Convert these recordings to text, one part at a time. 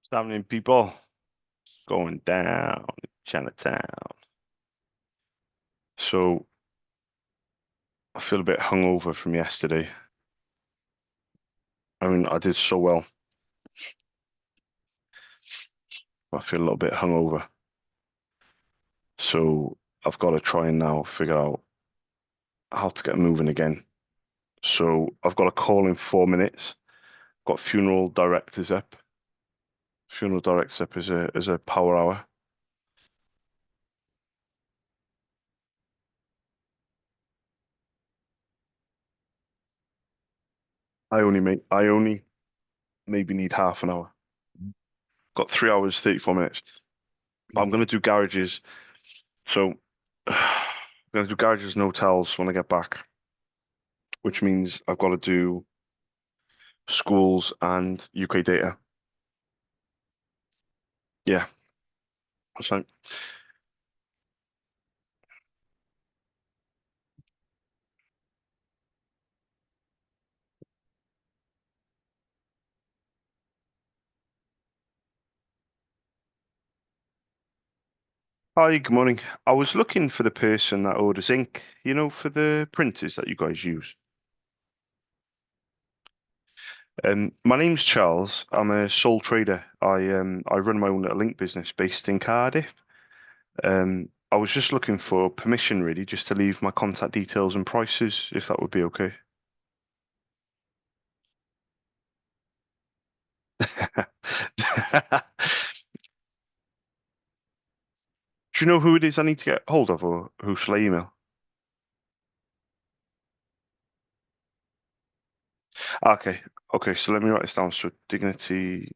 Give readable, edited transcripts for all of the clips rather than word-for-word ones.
What's happening, people? Going down in Chinatown. So I feel a bit hungover from yesterday. I mean, I did so well. I feel a little bit hungover. So I've got to try and now figure out how to get moving again. So I've got a call in 4 minutes. Got funeral directors up. Funeral directors up as a power hour. I only maybe need half an hour. Got 3 hours, 34 minutes. But I'm gonna do garages. So I'm gonna do garages and hotels when I get back, which means I've got to do schools and UK data. Yeah, that's fine. Hi, good morning. I was looking for the person that orders ink, for the printers that you guys use. My name's Charles. I'm a sole trader. I run my own little ink business based in Cardiff. I was just looking for permission, really, just to leave my contact details and prices, if that would be okay. Do you know who it is I need to get hold of, or who shall I email? Okay, okay. So let me write this down. So dignity.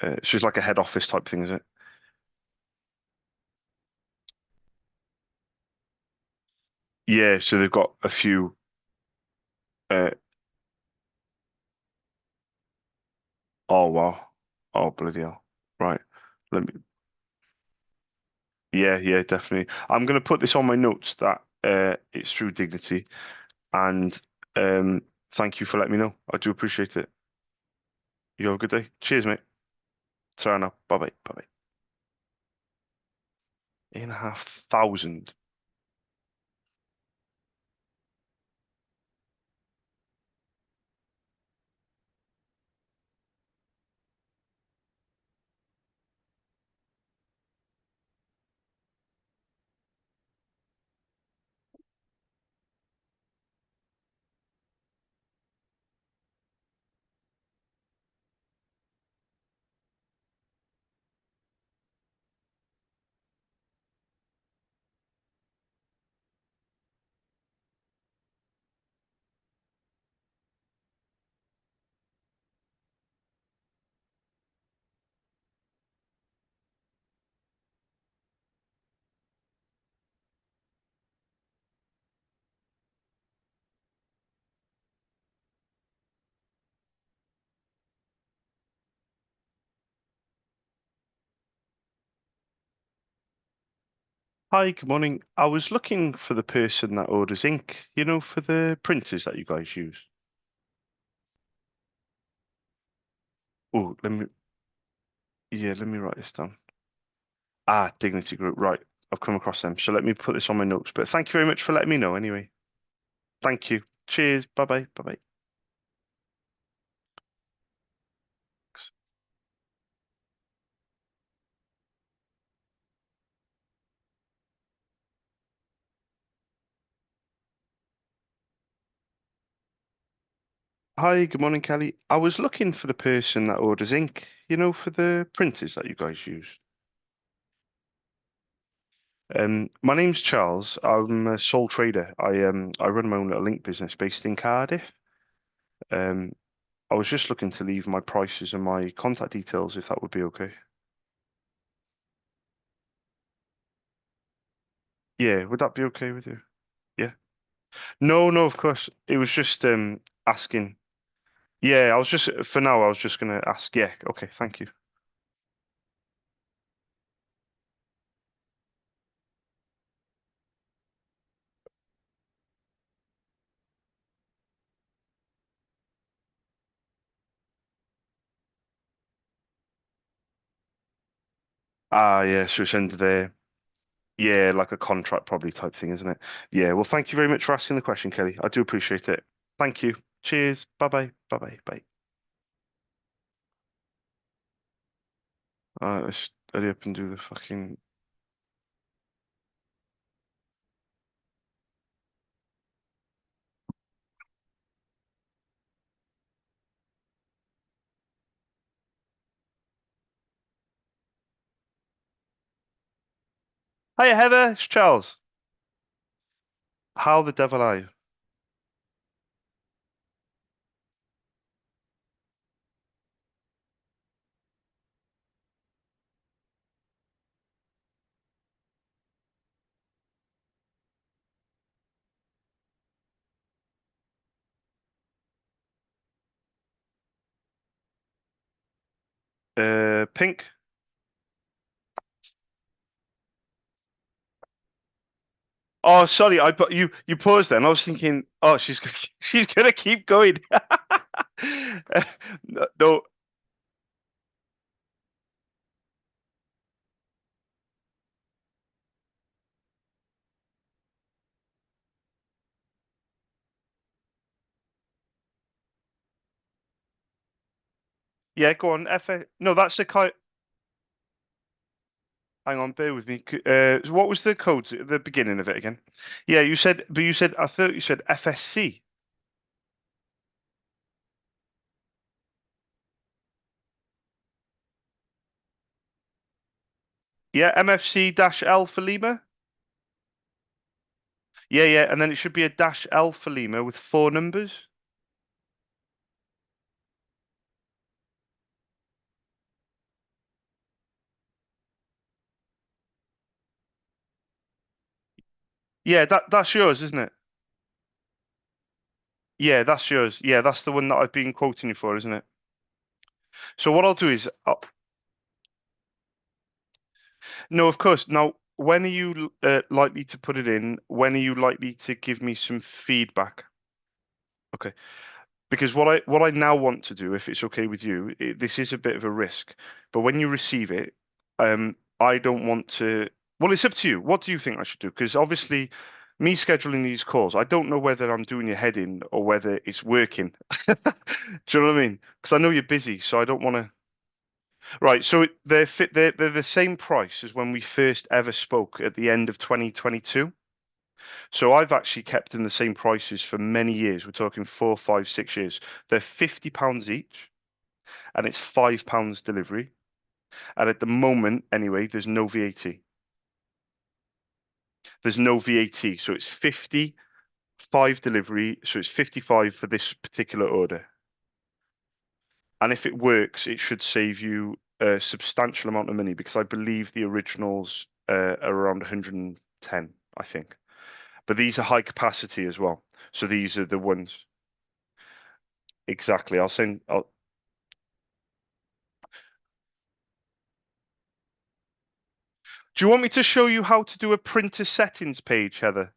So it's like a head office type thing, is it? Yeah. So they've got a few. Uh, oh wow. Oh bloody hell. Right. Let me. Yeah, yeah, definitely. I'm gonna put this on my notes that it's through dignity, and um, thank you for letting me know. I do appreciate it. You have a good day. Cheers, mate. Sorry now. Bye bye. Bye bye. 8,500. Hi, good morning. I was looking for the person that orders ink, for the printers that you guys use. Oh, let me write this down. Ah, Dignity Group. Right. I've come across them. So let me put this on my notes. But thank you very much for letting me know anyway. Thank you. Cheers. Bye bye. Bye bye. Hi, good morning, Kelly. I was looking for the person that orders ink, for the printers that you guys use. My name's Charles. I'm a sole trader. I run my own little ink business based in Cardiff. Um, I was just looking to leave my prices and my contact details, if that would be okay. Yeah, would that be okay with you? Yeah. No, no, of course. It was just asking. Yeah, I was just for now. I was just gonna ask. Yeah. Okay. Thank you. Ah, yeah, so it's under there. Yeah, like a contract probably type thing, isn't it? Yeah, well, thank you very much for asking the question, Kelly. I do appreciate it. Thank you. Cheers. Bye-bye. Bye-bye. Bye. Let's hurry up and do the fucking... Hiya, Heather. It's Charles. How the devil are you? Pink? Oh, sorry, I but you paused then. I was thinking, oh, she's gonna keep going. No, no, yeah, go on. No, that's the code. Hang on, bear with me. So what was the code at the beginning of it again? Yeah, you said, I thought you said FSC. Yeah, MFC dash L for Lima. Yeah, yeah, and then it should be a dash L for Lima with four numbers. Yeah, that's yours, isn't it? Yeah, that's yours. Yeah, that's the one that I've been quoting you for, isn't it? So what I'll do is, no, of course. Now, when are you likely to put it in? When are you likely to give me some feedback? Okay. Because what I now want to do, if it's okay with you, this is a bit of a risk, but when you receive it, I don't want to. Well, it's up to you. What do you think I should do? Because obviously, me scheduling these calls, I don't know whether I'm doing your head in or whether it's working. Do you know what I mean? Because I know you're busy, so I don't want to. Right. So they're the same price as when we first ever spoke at the end of 2022. So I've actually kept them the same prices for many years. We're talking 4, 5, 6 years. They're £50 each, and it's £5 delivery. And at the moment, anyway, there's no VAT. There's no VAT. So it's 55 delivery. So it's 55 for this particular order. And if it works, it should save you a substantial amount of money because I believe the originals are around 110, I think. But these are high capacity as well. So these are the ones. Exactly. Do you want me to show you how to do a printer settings page, Heather?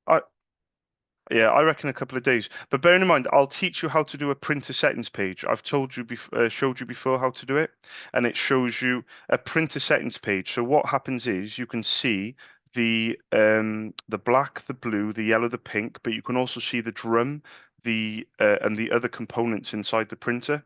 I Yeah, I reckon a couple of days. But bearing in mind, I'll teach you how to do a printer settings page. I've told you showed you before how to do it, and it shows you a printer settings page. So what happens is you can see the black, the blue, the yellow, the pink, but you can also see the drum, the and the other components inside the printer.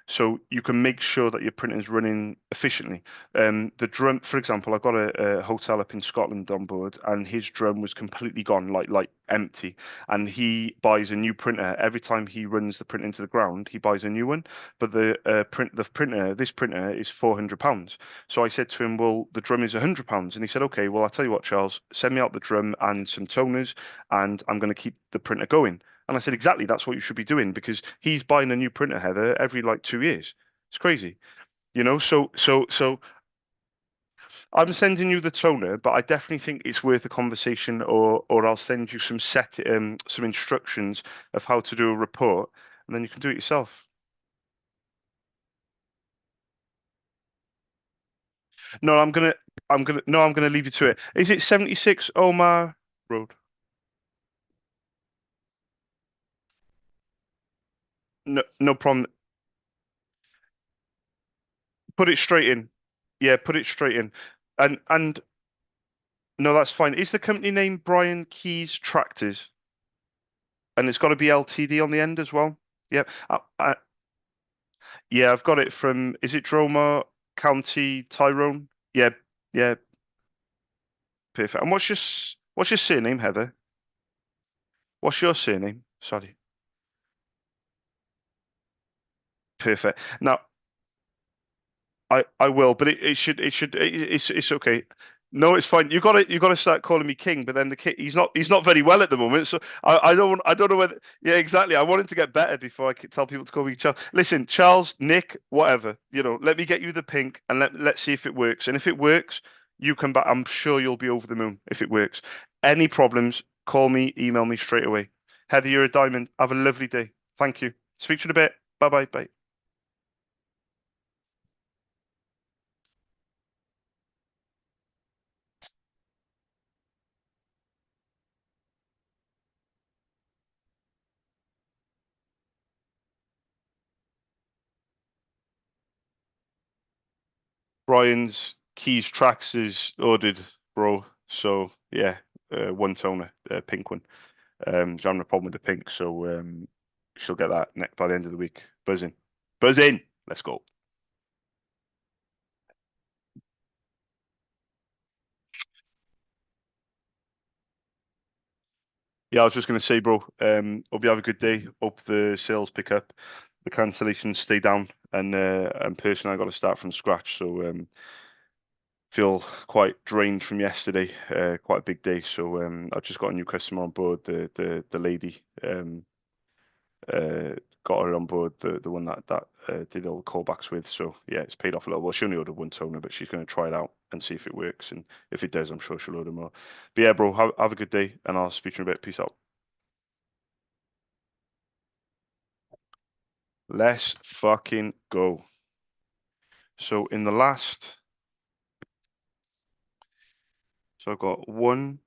So you can make sure that your printer is running efficiently. The drum, for example, I've got a hotel up in Scotland on board, and his drum was completely gone, like empty. And he buys a new printer every time he runs the print into the ground. He buys a new one, but this printer is £400. So I said to him, well, the drum is £100, and he said, okay, well, I'll tell you what, Charles, send me out the drum and some toners, and I'm going to keep the printer going. And I said, exactly, that's what you should be doing because he's buying a new printer, Heather, every like 2 years. It's crazy, you know. So I'm sending you the toner, but I definitely think it's worth a conversation, or I'll send you some instructions of how to do a report, and then you can do it yourself. No, I'm gonna leave you to it. Is it 76 Omar? Road. No, no problem. Put it straight in. Yeah, put it straight in. And no, that's fine. Is the company name Brian Keys Tractors? And it's got to be LTD on the end as well. Yep. Yeah, I've got it from. Is it Dromore County, Tyrone? Yeah, yeah, perfect. And what's your surname, Heather? What's your surname? Sorry. Perfect. Now, I will, but it's okay. No, it's fine. You got to start calling me King, but then the king he's not very well at the moment, so I don't know whether yeah, exactly. I want him to get better before I tell people to call me Charles. Listen, Charles, Nick, whatever, let me get you the pink and let's see if it works. And if it works, you come back. I'm sure you'll be over the moon if it works. Any problems, call me, email me straight away. Heather, you're a diamond. Have a lovely day. Thank you. Speak to you in a bit. Bye bye. Bye. Brian's keys tracks is ordered, bro. So yeah, one toner, pink one. She's having a problem with the pink, so she'll get that next by the end of the week. Buzzing, buzzing. Let's go. Yeah, I was just gonna say, bro. Hope you have a good day. Hope the sales pick up, the cancellations stay down, and personally, I got to start from scratch. So feel quite drained from yesterday. Quite a big day. So I've just got a new customer on board. The lady. Uh, got her on board, the one that did all the callbacks with. So yeah, it's paid off a little. Well, she only ordered one toner, but she's going to try it out and see if it works. And if it does, I'm sure she'll order more. But yeah, bro, have a good day, and I'll speak to you in a bit. Peace out. Let's fucking go. So in the last, so I've got one,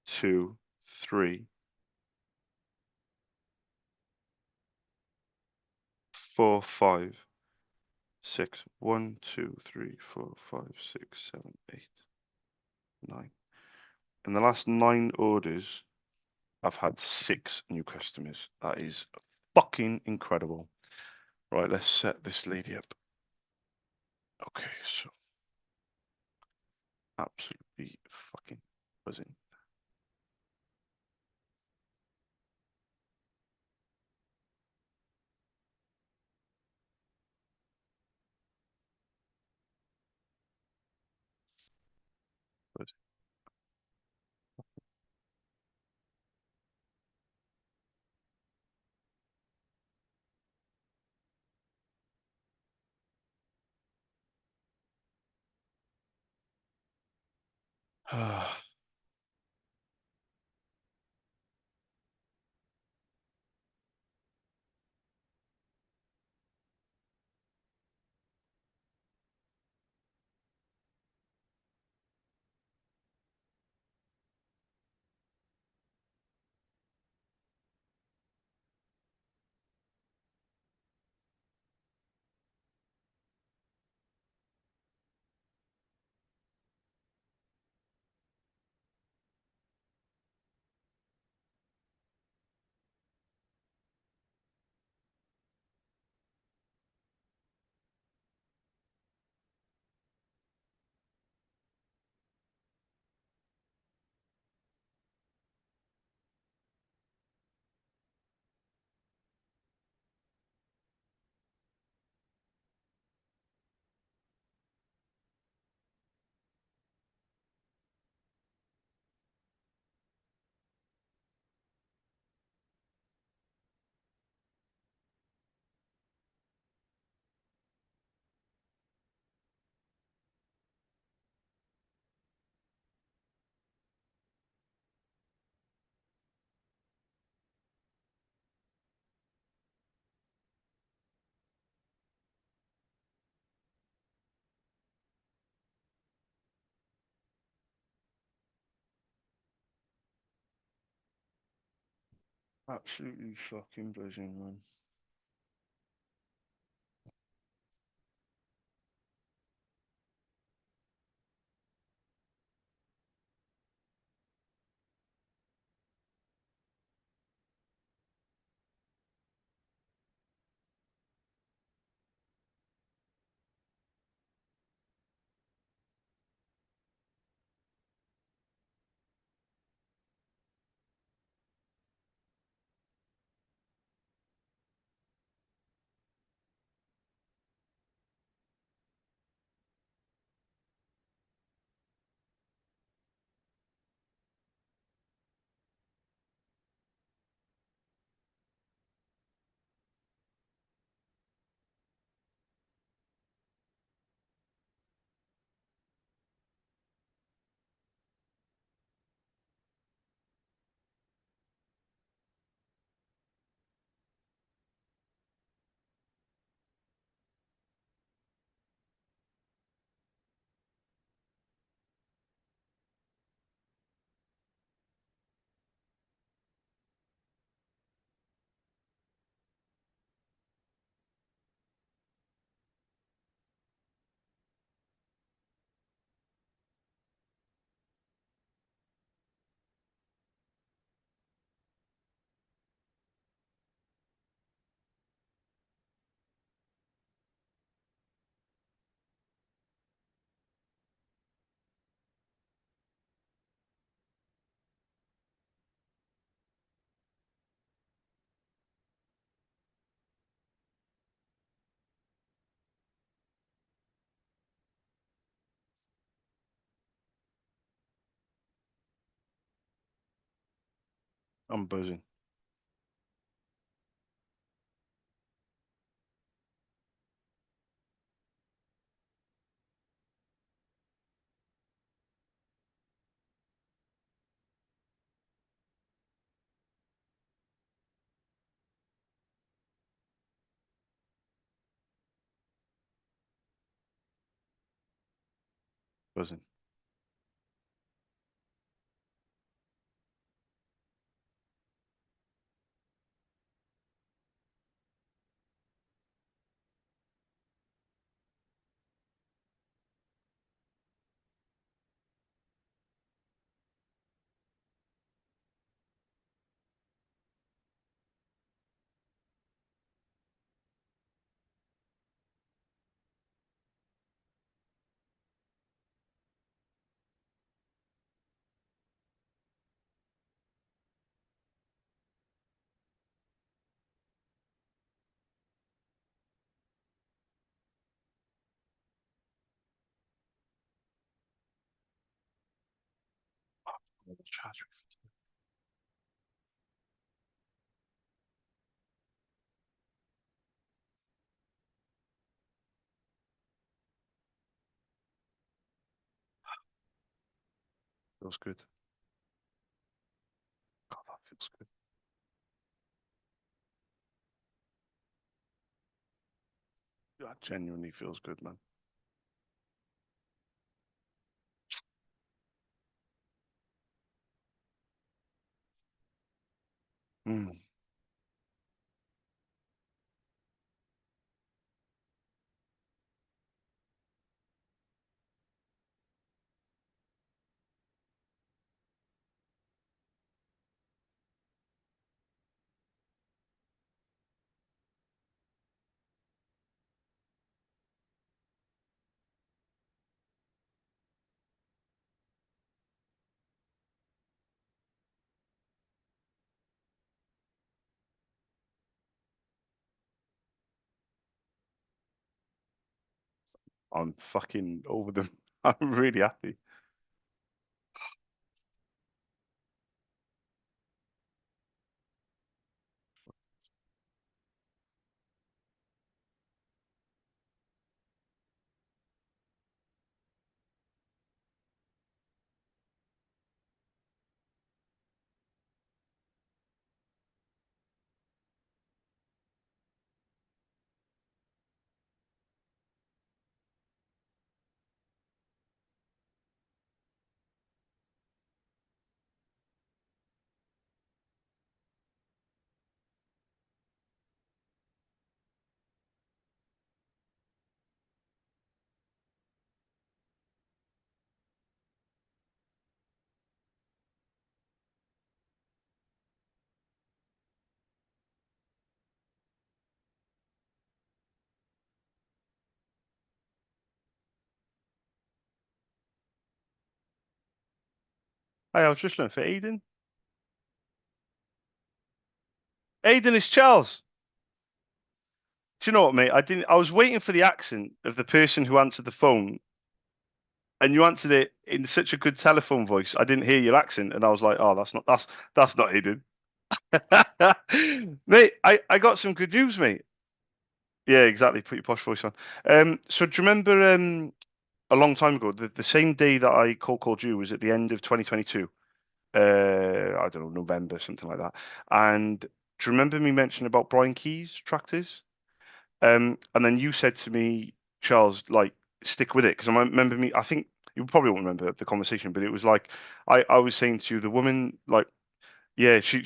two, three, four, five, six. One, two, three, four, five, six, seven, eight, nine. In the last nine orders, I've had six new customers. That is fucking incredible. Right, let's set this lady up. Okay, so absolutely fucking buzzing. Buzzing. Absolutely fucking buzzing, man. I'm buzzing. Buzzing. Oh, the charger feels good. God, that feels good. That genuinely feels good, man. Mm. I'm fucking over them. I'm really happy. Hi, I was just looking for Aiden. Aiden is Charles. Do you know what, mate? I didn't. I was waiting for the accent of the person who answered the phone, and you answered it in such a good telephone voice. I didn't hear your accent, and I was like, "Oh, that's not Aiden." Mate, I got some good news, mate. Yeah, exactly. Put your posh voice on. So do you remember a long time ago, the same day that I called you was at the end of 2022. I don't know, November, something like that. And do you remember me mentioning about Brian Key's tractors? And then you said to me, Charles, like, stick with it. Because I remember me, I think you probably won't remember the conversation, but it was like, I was saying to you, the woman, like, yeah, she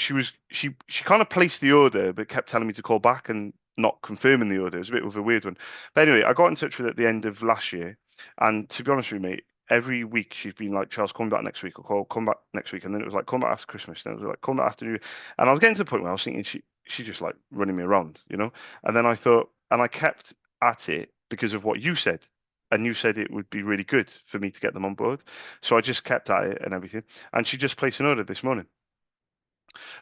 kind of placed the order, but kept telling me to call back and not confirming the order. It was a bit of a weird one. But anyway, I got in touch with her at the end of last year, and to be honest with you, mate, every week she's been like, Charles, come back next week, or come back next week, and then it was like, come back after Christmas, then it was like, come back after New Year, and I was getting to the point where I was thinking she just like running me around, you know. And then I thought, and I kept at it because of what you said. And you said it would be really good for me to get them on board. So I just kept at it and everything. And she just placed an order this morning.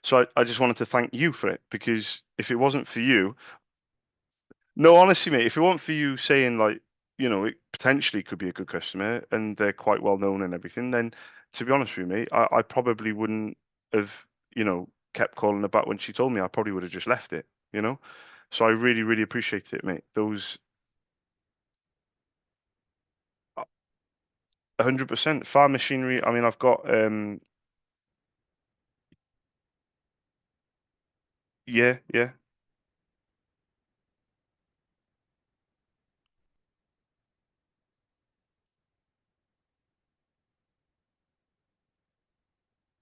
So I just wanted to thank you for it because if it wasn't for you, no, honestly, mate, if it wasn't for you saying like, it potentially could be a good customer and they're quite well known and everything, then to be honest with you, mate, I probably wouldn't have, kept calling her back when she told me. I probably would have just left it, you know? So I really, really appreciate it, mate. Those 100% farm machinery. I mean, I've got, yeah, yeah.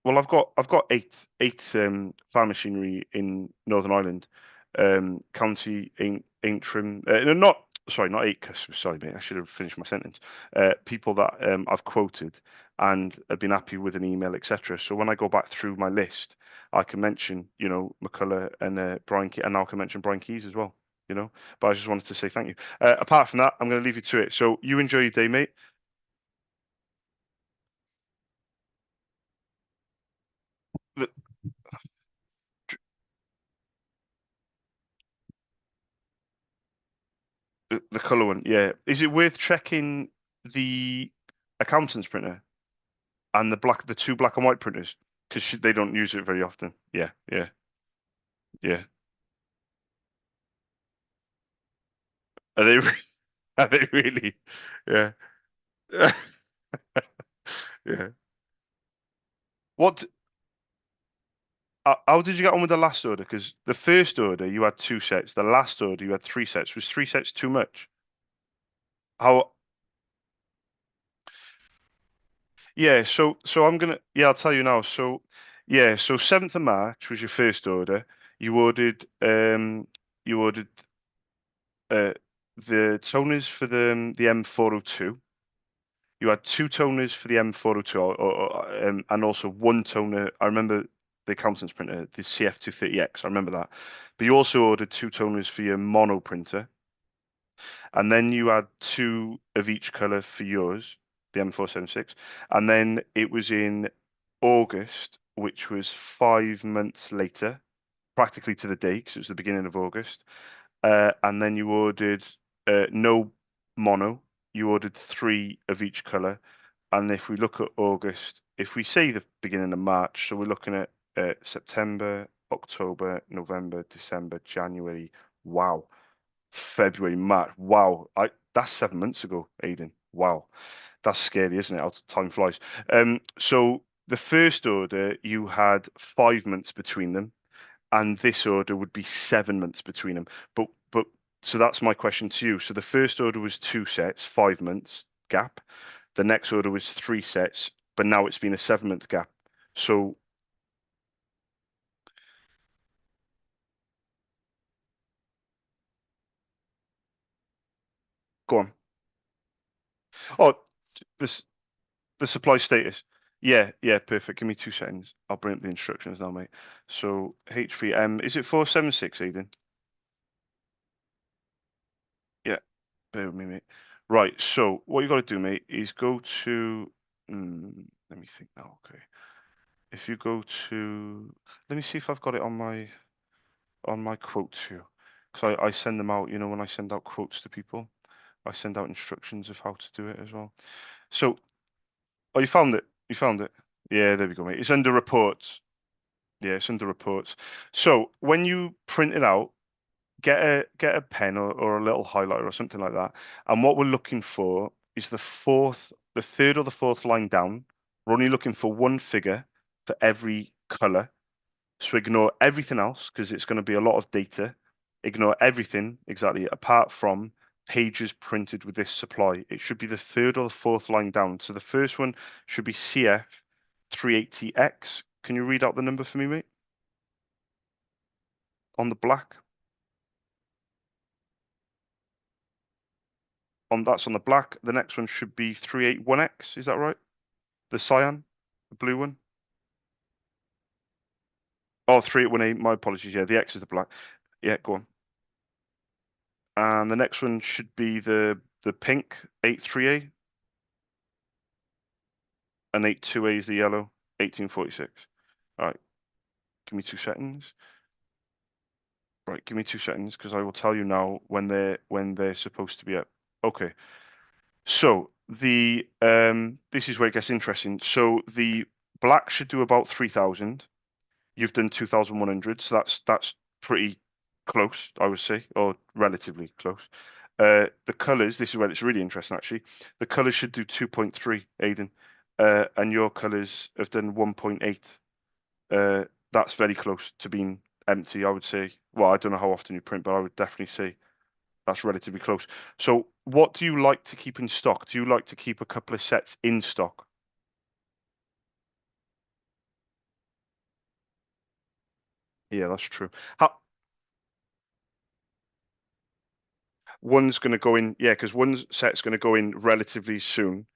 Well, I've got eight farm machinery in Northern Ireland, County Antrim. No, not sorry, not eight customers. Sorry, mate. I should have finished my sentence. People that I've quoted and have been happy with an email, etc. So when I go back through my list, I can mention, McCullough and Brian Key, and now I can mention Brian Keys as well. But I just wanted to say thank you. Apart from that, I'm going to leave you to it. So you enjoy your day, mate. The, the color one, yeah. Is it worth checking the accountant's printer and the two black and white printers? Because they don't use it very often. Yeah, yeah, yeah. Are they? Are they really? Yeah, yeah. What? How did you get on with the last order? Because the first order you had two sets. The last order you had three sets. Was three sets too much? How? Yeah. So I'm gonna. Yeah, I'll tell you now. So yeah. So 7th of March was your first order. You ordered. You ordered uh, the toners for the M402. You had two toners for the M402, and also one toner. I remember the accountant's printer, the CF230X. I remember that. But you also ordered two toners for your mono printer, and then you had two of each color for yours, the M476. And then it was in August, which was 5 months later, practically to the day, because it was the beginning of August. And then you ordered no mono. You ordered three of each color. And if we look at August, if we say the beginning of March, so we're looking at September, October, November, December, January. Wow. February, March. Wow. That's 7 months ago, Aiden. Wow. That's scary, isn't it? How time flies. So the first order, you had 5 months between them and this order would be 7 months between them. But so that's my question to you. So the first order was two sets, 5 months gap. The next order was three sets, but now it's been a 7 month gap. So go on. Oh, this the supply status. Yeah, yeah, perfect. Give me 2 seconds. I'll bring up the instructions now, mate. So HVM, is it 476, Aiden? Yeah, bear with me, mate. Right, so what you got to do, mate, is go to. Let me think now. Okay. if you go to, let me see if I've got it on my quotes here, because I send them out. You know, when I send out quotes to people, I send out instructions of how to do it as well. So, oh, you found it. You found it. Yeah, there we go, mate. It's under reports. Yeah, it's under reports. So when you print it out, get a pen or a little highlighter or something like that. And what we're looking for is the third or the fourth line down. We're only looking for one figure for every color. So ignore everything else because it's going to be a lot of data. Ignore everything exactly apart from pages printed with this supply. It should be the third or the fourth line down. So the first one should be CF380X. Can you read out the number for me, mate? On the black. That's on the black. The next one should be 381X. Is that right? The cyan, the blue one. Oh, 3818. My apologies. Yeah, the X is the black. Yeah, go on. And the next one should be the pink 83A, and 82A is the yellow 1846. All right, give me 2 seconds. Right, give me 2 seconds because I will tell you now when they're supposed to be up. Okay. So this is where it gets interesting. So the black should do about 3,000. You've done 2,100, so that's pretty close, I would say, or relatively close. The colors, this is where it's really interesting actually. The colors should do 2.3, Aidan, and your colors have done 1.8. That's very close to being empty, I would say. Well, I don't know how often you print, but I would definitely say that's relatively close. So, what do you like to keep in stock? Do you like to keep a couple of sets in stock? Yeah, that's true. How one's going to go in, yeah, because one set's going to go in relatively soon,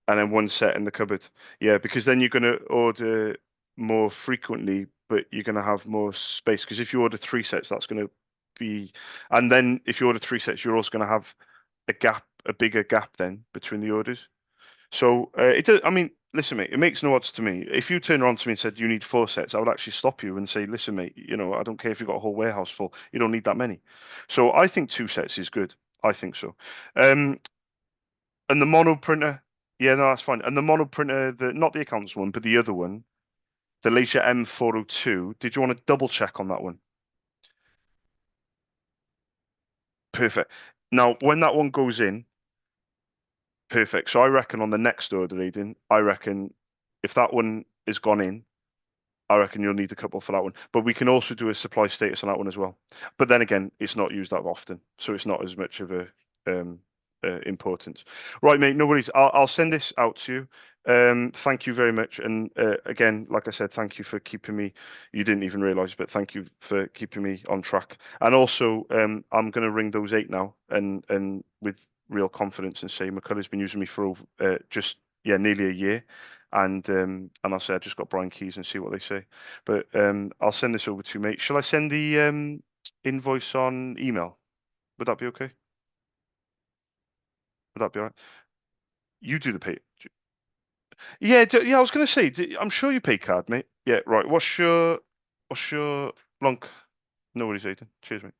and then one set in the cupboard. Yeah, because then you're going to order more frequently, but you're going to have more space. Because if you order 3 sets, that's going to be, and then if you order 3 sets, you're also going to have a gap, a bigger gap then between the orders. So it does. I mean, listen, mate, it makes no odds to me. If you turn around to me and said you need 4 sets, I would actually stop you and say, listen, mate, you know, I don't care if you've got a whole warehouse full. You don't need that many. So I think 2 sets is good. I think so. Um, and the mono printer, yeah, no, that's fine. And the mono printer, the not the accounts one, but the other one, the Laser M402. Did you want to double check on that one? Perfect. Now, when that one goes in, perfect. So I reckon on the next order, Aiden, I reckon if that one is gone in, I reckon you'll need a couple for that one. But we can also do a supply status on that one as well. But then again, it's not used that often, so it's not as much of a um, importance. Right, mate. No worries. I'll send this out to you. Thank you very much. And again, like I said, thank you for keeping me. You didn't even realise, but thank you for keeping me on track. And also, I'm going to ring those 8 now, and with real confidence, and say McCullough's been using me for over, just yeah nearly a year. And I'll say I just got Brian Keys and see what they say. But I'll send this over to you, mate. Shall I send the invoice on email? Would that be okay? Would that be all right? You do the pay. Yeah, yeah. I was gonna say, I'm sure you pay card, mate. Yeah, right. What's your long? No worries, Aidan. Cheers, mate.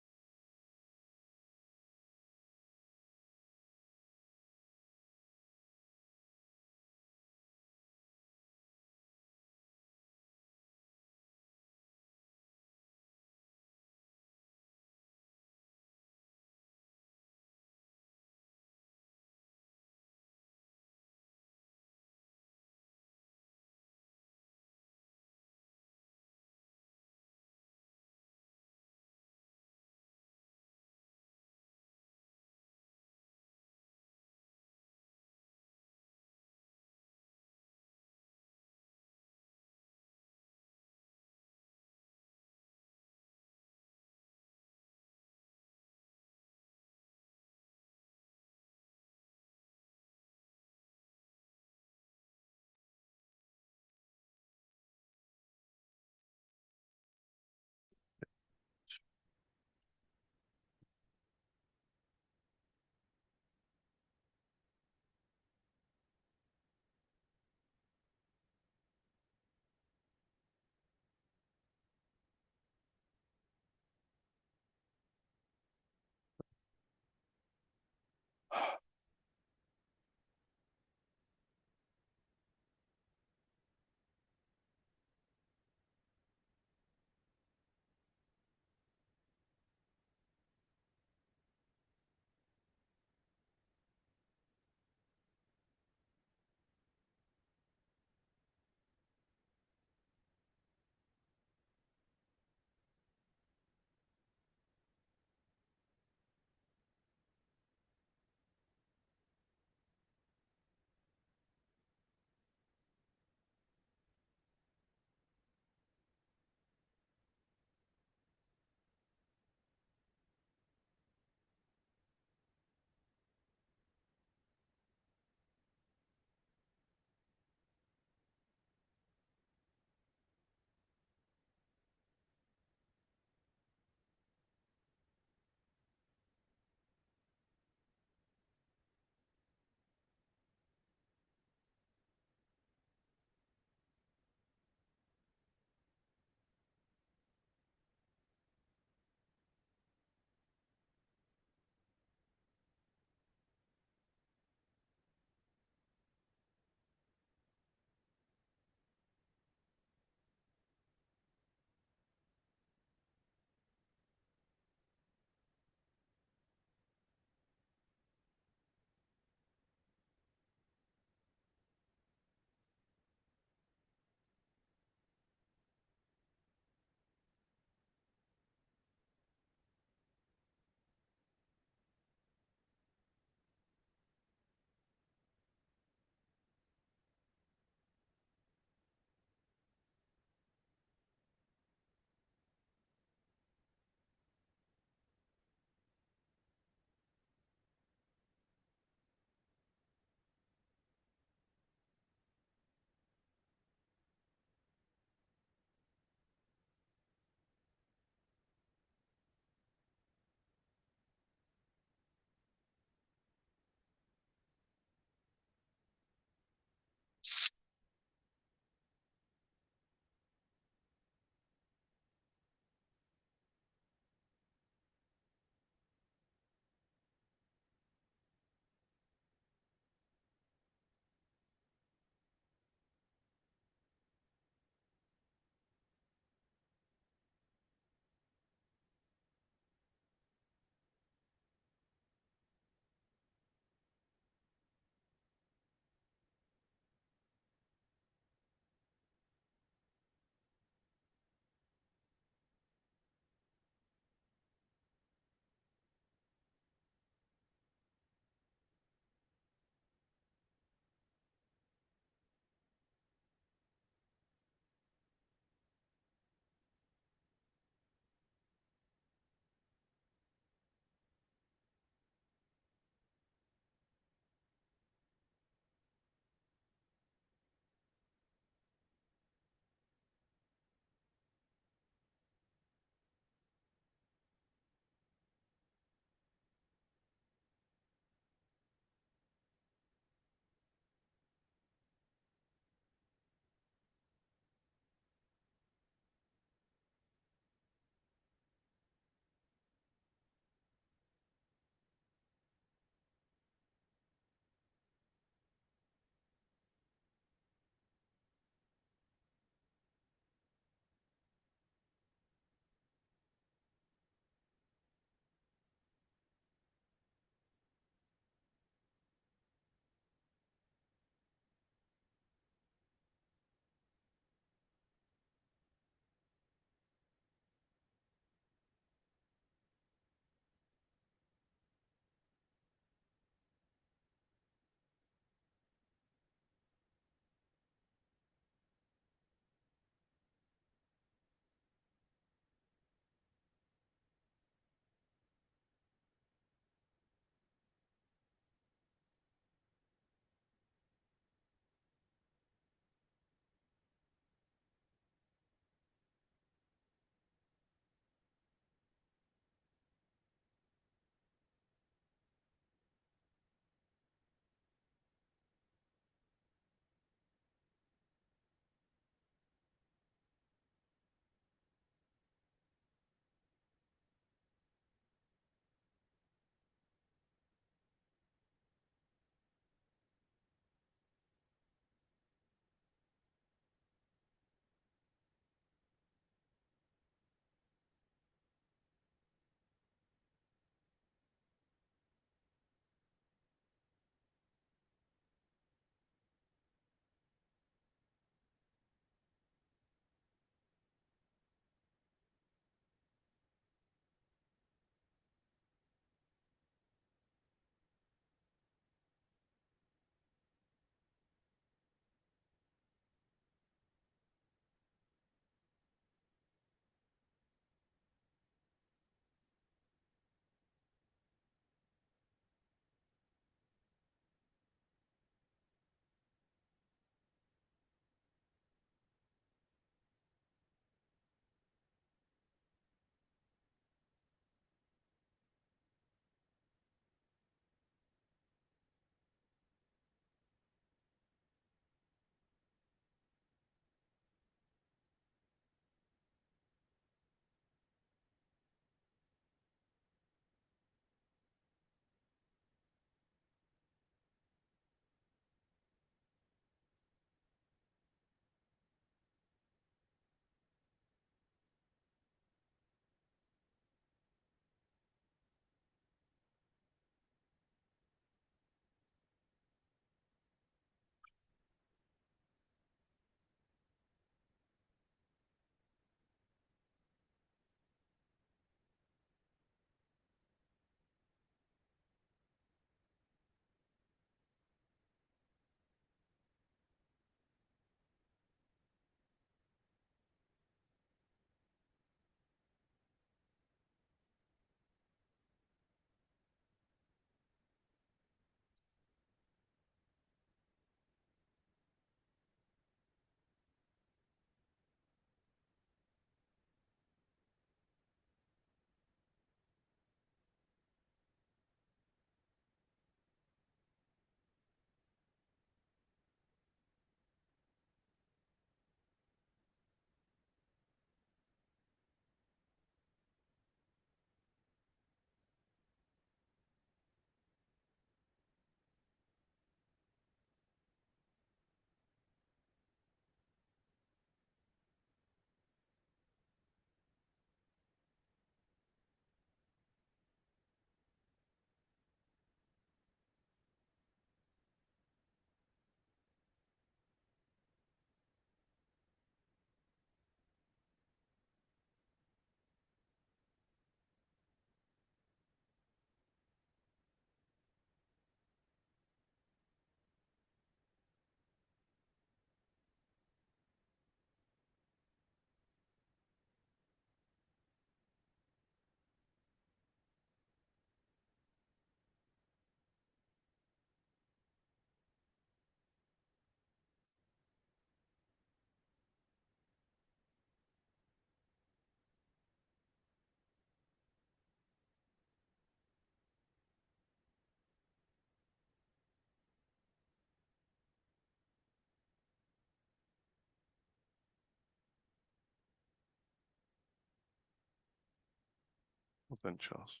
Ben Charles.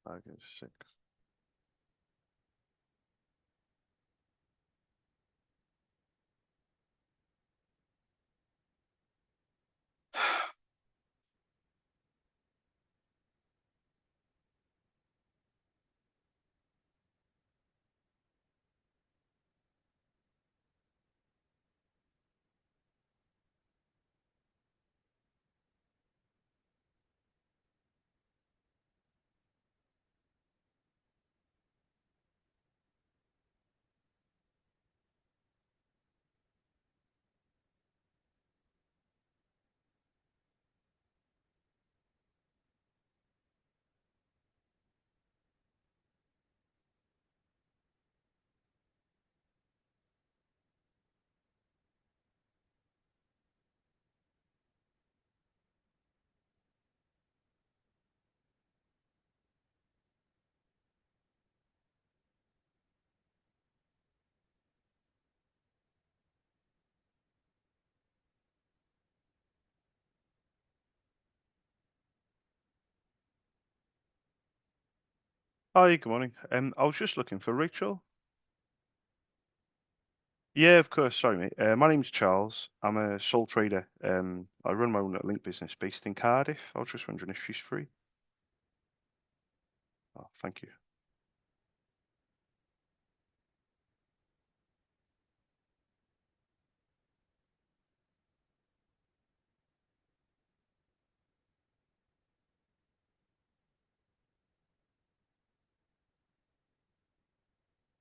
I get 6. Hi, good morning. I was just looking for Rachel. Yeah, of course. Sorry, mate. My name's Charles. I'm a sole trader. I run my own little link business based in Cardiff. I was just wondering if she's free. Oh, thank you.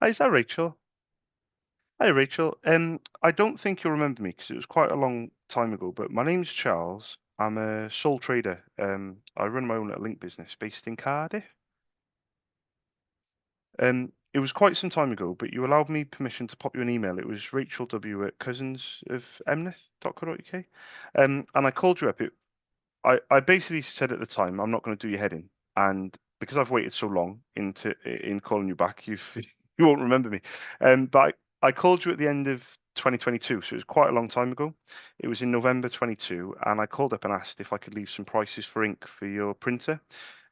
Hi, is that Rachel? Hi, Rachel. I don't think you'll remember me because it was quite a long time ago, but my name's Charles. I'm a sole trader. I run my own little link business based in Cardiff. It was quite some time ago, but you allowed me permission to pop you an email. It was Rachel W at cousins of emnith.co.uk. And I called you up. I basically said at the time, I'm not going to do your head in, and because I've waited so long in calling you back, you won't remember me. But I called you at the end of 2022, so it was quite a long time ago. It was in November 22, and I called up and asked if I could leave some prices for ink for your printer,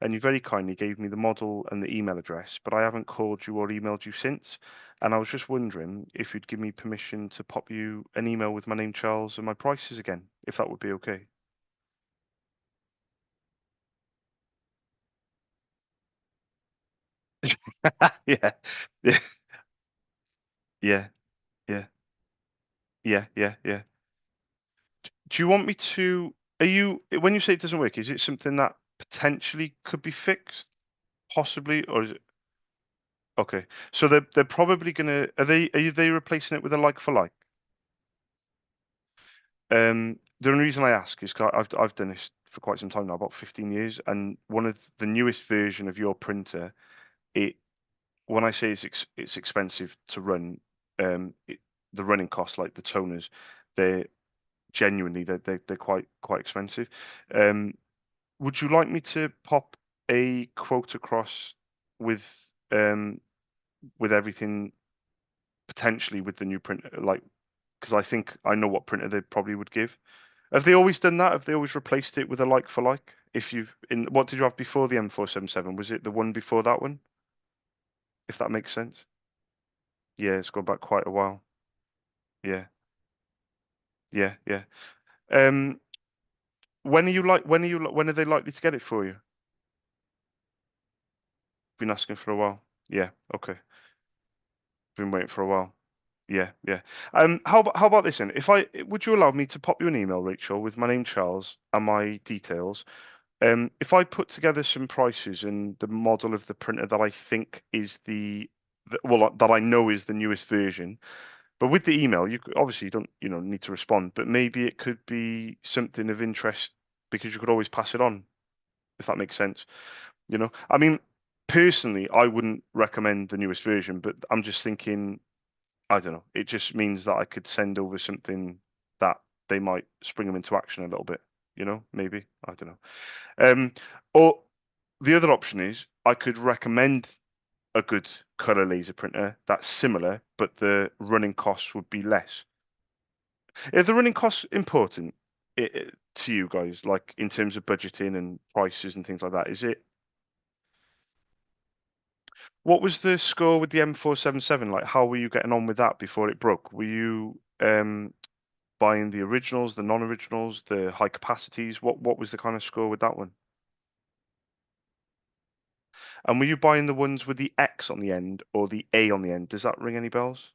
and you very kindly gave me the model and the email address, but I haven't called you or emailed you since. And I was just wondering if you'd give me permission to pop you an email with my name, Charles, and my prices again, if that would be okay. Yeah. Yeah. Yeah. Yeah. Yeah. Yeah. Yeah. Do you want me to, are you, when you say it doesn't work, is it something that potentially could be fixed, possibly, or is it okay? So they're probably gonna, are they replacing it with a like for like? The only reason I ask is 'cause I've done this for quite some time now, about 15 years, and one of the newest version of your printer, it when I say it's expensive to run, the running costs, like the toners, they're genuinely they're quite expensive. Um, would you like me to pop a quote across with um with everything potentially with the new printer, like because I think I know what printer they probably would give. Have they always done that? Have they always replaced it with a like for like? If you've in what did you have before the M477? Was it the one before that one? If that makes sense. Yeah, it's gone back quite a while. Yeah, yeah, yeah. Um, when are they likely to get it for you? Been asking for a while. Yeah, okay. Been waiting for a while. Yeah, yeah. How about this then? If I would you allow me to pop you an email, Rachel, with my name Charles and my details? If I put together some prices and the model of the printer that I think is well that I know is the newest version, but with the email, obviously you don't need to respond, but maybe it could be something of interest because you could always pass it on if that makes sense. I mean, personally, I wouldn't recommend the newest version, but I'm just thinking, I don't know. It just means that I could send over something that they might spring them into action a little bit, maybe. I don't know. Or the other option is I could recommend a good color laser printer that's similar, but the running costs would be less. Are the running costs important to you guys, like in terms of budgeting and prices and things like that? Is it? What was the score with the M477? Like, how were you getting on with that before it broke? Were you buying the originals, the non-originals, the high capacities? What was the kind of score with that one? And were you buying the ones with the X on the end or the A on the end? Does that ring any bells?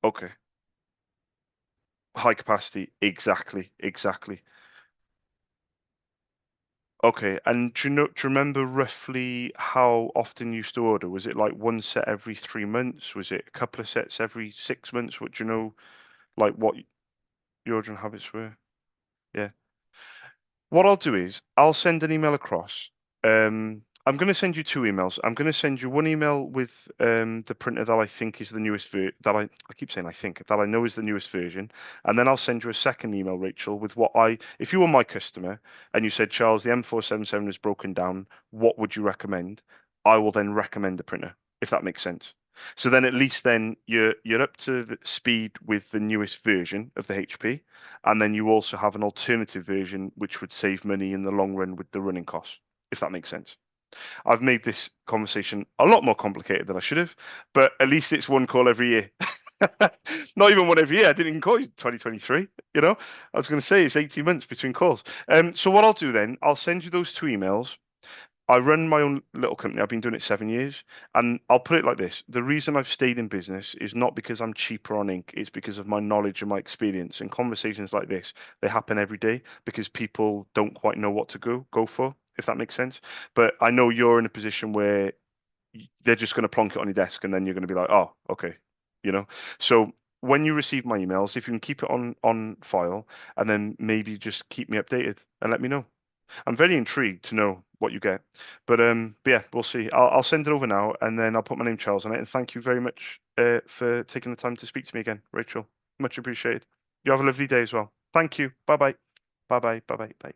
Okay. High capacity. Exactly. Exactly. Okay. And do you remember roughly how often you used to order? Was it like one set every 3 months? Was it a couple of sets every 6 months? What do you know, like what your ordering habits were? Yeah. What I'll do is I'll send an email across. I'm going to send you two emails. I'm going to send you one email with the printer that I think is the newest I keep saying I think that I know is the newest version, and then I'll send you a second email, Rachel, with if you were my customer and you said, Charles, the M477 is broken down, what would you recommend? I will then recommend the printer, if that makes sense. So then at least then you're up to the speed with the newest version of the HP, and then you also have an alternative version which would save money in the long run with the running costs, if that makes sense. I've made this conversation a lot more complicated than I should have, but at least it's one call every year. Not even one every year. I didn't even call you 2023. I was going to say it's 18 months between calls. So what I'll do then, I'll send you those two emails. I run my own little company. I've been doing it 7 years. And I'll put it like this. The reason I've stayed in business is not because I'm cheaper on ink. It's because of my knowledge and my experience. And conversations like this, they happen every day because people don't quite know what to go for, if that makes sense. But I know you're in a position where they're just going to plonk it on your desk and then you're going to be like, oh, okay. You know? So when you receive my emails, if you can keep it on file and then maybe just keep me updated and let me know. I'm very intrigued to know what you get. But yeah, we'll see. I'll send it over now, and then I'll put my name Charles on it. And thank you very much for taking the time to speak to me again, Rachel. Much appreciated. You have a lovely day as well. Thank you. Bye bye. Bye bye. Bye bye. Bye.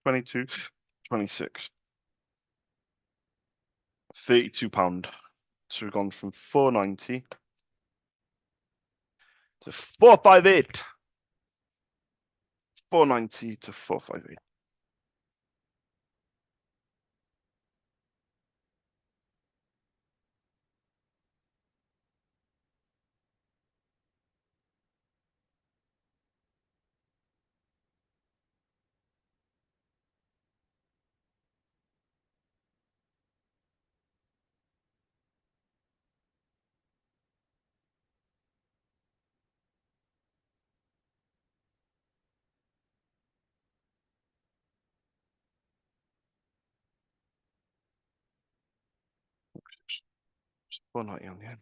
22, 26, £32. So we've gone from 490 to 458. 490 to 458. It's 490 on the end.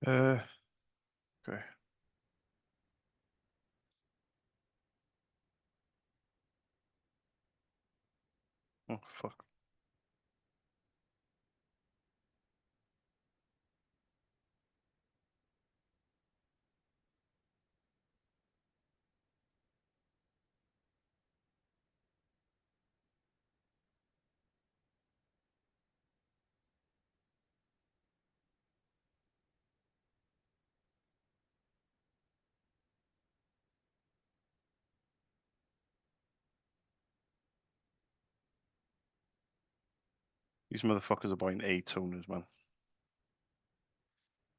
Uh, okay. Oh fuck. These motherfuckers are buying A toners, man.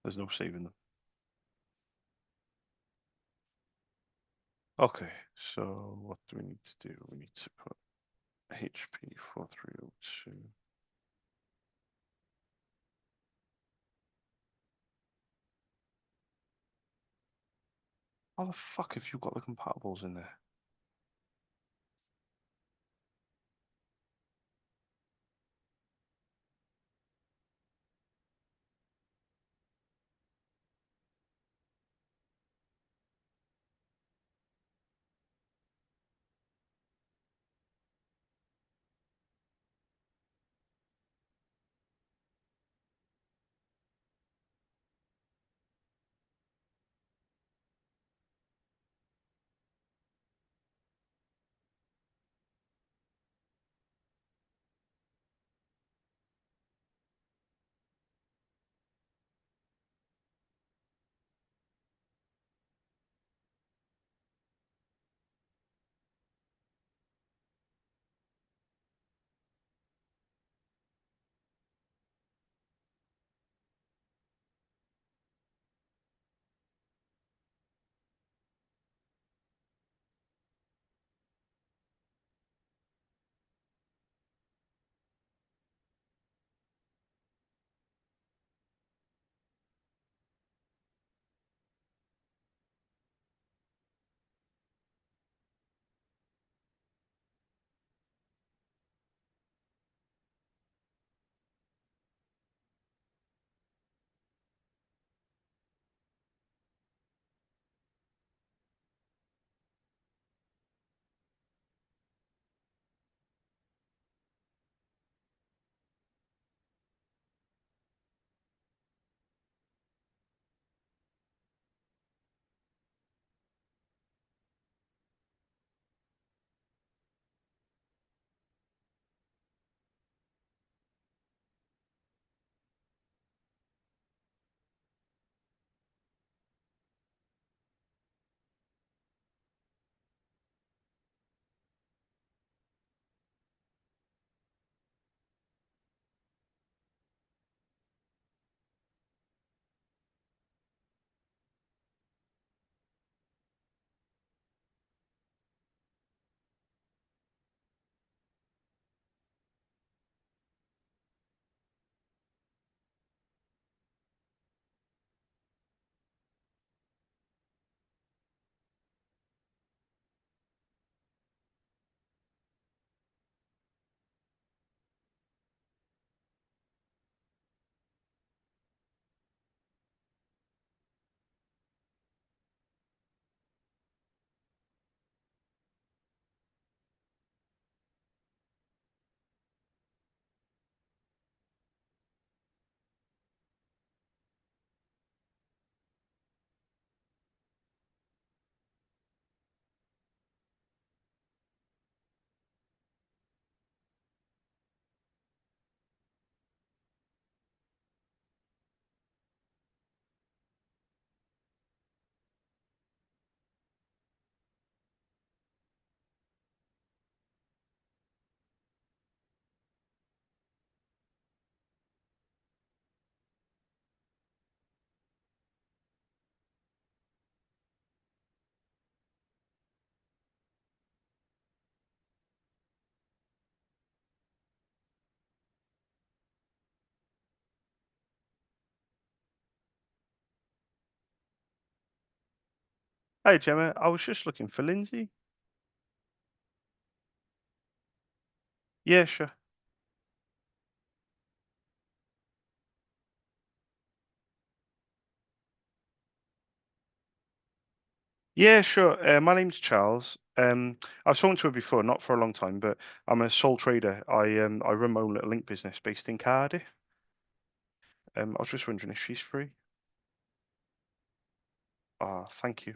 There's no saving them. Okay, so what do we need to do? We need to put HP 4302. How the fuck have you got the compatibles in there? Hey Gemma, I was just looking for Lindsay. Yeah, sure. Yeah, sure. My name's Charles. I've spoken to her before, not for a long time, but I'm a sole trader. I run my own little link business based in Cardiff. I was just wondering if she's free. Ah, thank you.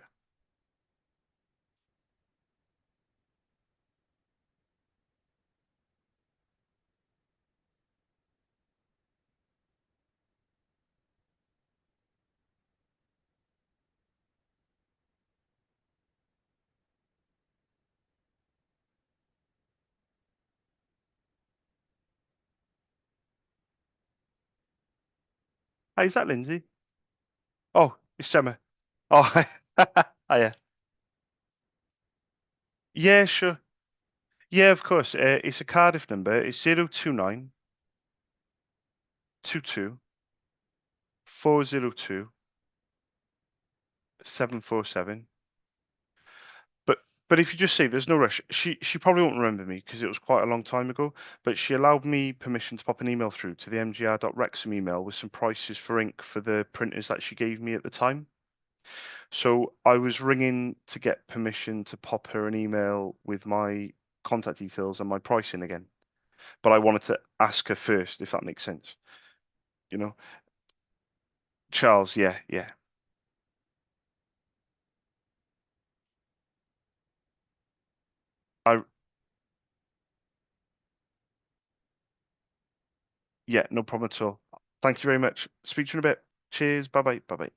Hi, is that Lindsay? Oh, it's Gemma. Oh, hi. Hiya. Yeah, sure. Yeah, of course. It's a Cardiff number. It's 029 22 402 747. But but if you just say there's no rush, she probably won't remember me because it was quite a long time ago. But she allowed me permission to pop an email through to the mgr.wrexham email with some prices for ink for the printers that she gave me at the time. So I was ringing to get permission to pop her an email with my contact details and my pricing again. But I wanted to ask her first, if that makes sense. You know, Charles, yeah, yeah, I yeah, no problem at all. Thank you very much. Speak to you in a bit. Cheers. Bye bye. Bye bye.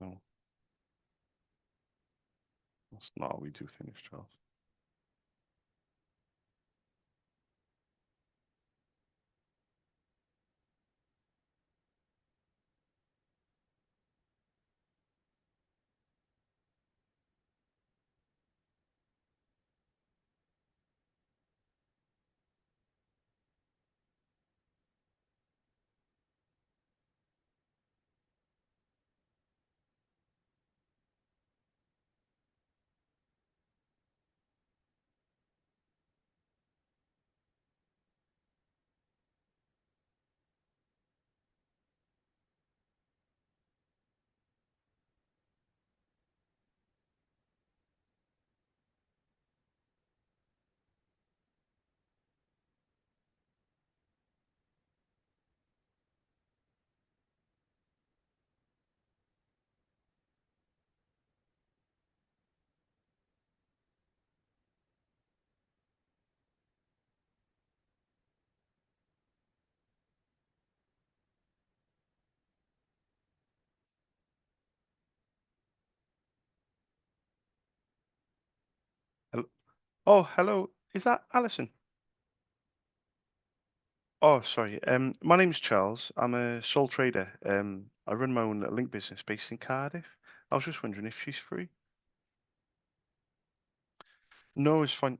No. That's not how we do things, Charles. Oh, hello. Is that Alison? Oh, sorry. My name's Charles. I'm a sole trader. I run my own link business based in Cardiff. I was just wondering if she's free. No, it's fine.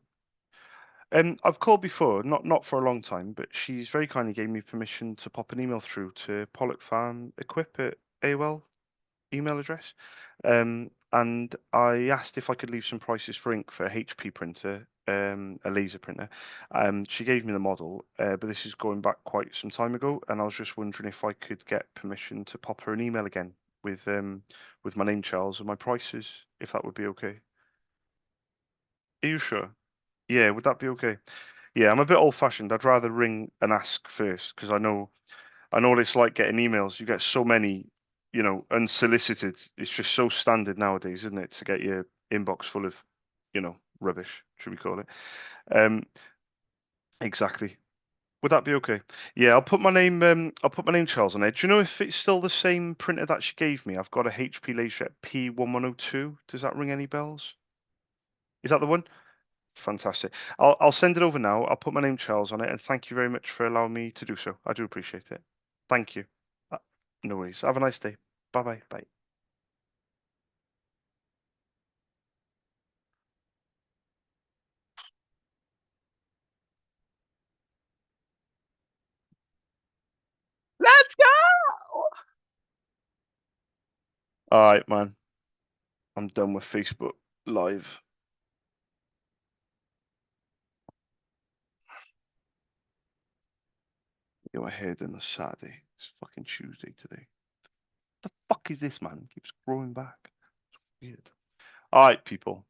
I've called before, not for a long time, but she's very kindly gave me permission to pop an email through to Pollock Farm Equip at AOL email address. And I asked if I could leave some prices for ink for a HP printer, a laser printer. She gave me the model, but this is going back quite some time ago, and I was just wondering if I could get permission to pop her an email again with my name, Charles, and my prices, if that would be okay. Are you sure? Yeah, would that be okay? Yeah, I'm a bit old-fashioned. I'd rather ring and ask first because I know what it's like getting emails. You get so many, unsolicited. It's just so standard nowadays, isn't it, to get your inbox full of, rubbish, should we call it? Um, exactly. Would that be okay? Yeah, I'll put my name Charles on it. Do you know if it's still the same printer that she gave me? I've got a HP LaserJet P1102. Does that ring any bells? Is that the one? Fantastic. I'll send it over now. I'll put my name Charles on it, and thank you very much for allowing me to do so. I do appreciate it. Thank you. Uh, No worries. Have a nice day. Bye-bye. Bye. Let's go! All right, man. I'm done with Facebook Live. You know, I heard on a Saturday. It's fucking Tuesday today. The fuck is this, man? It keeps growing back. It's weird. All right, people.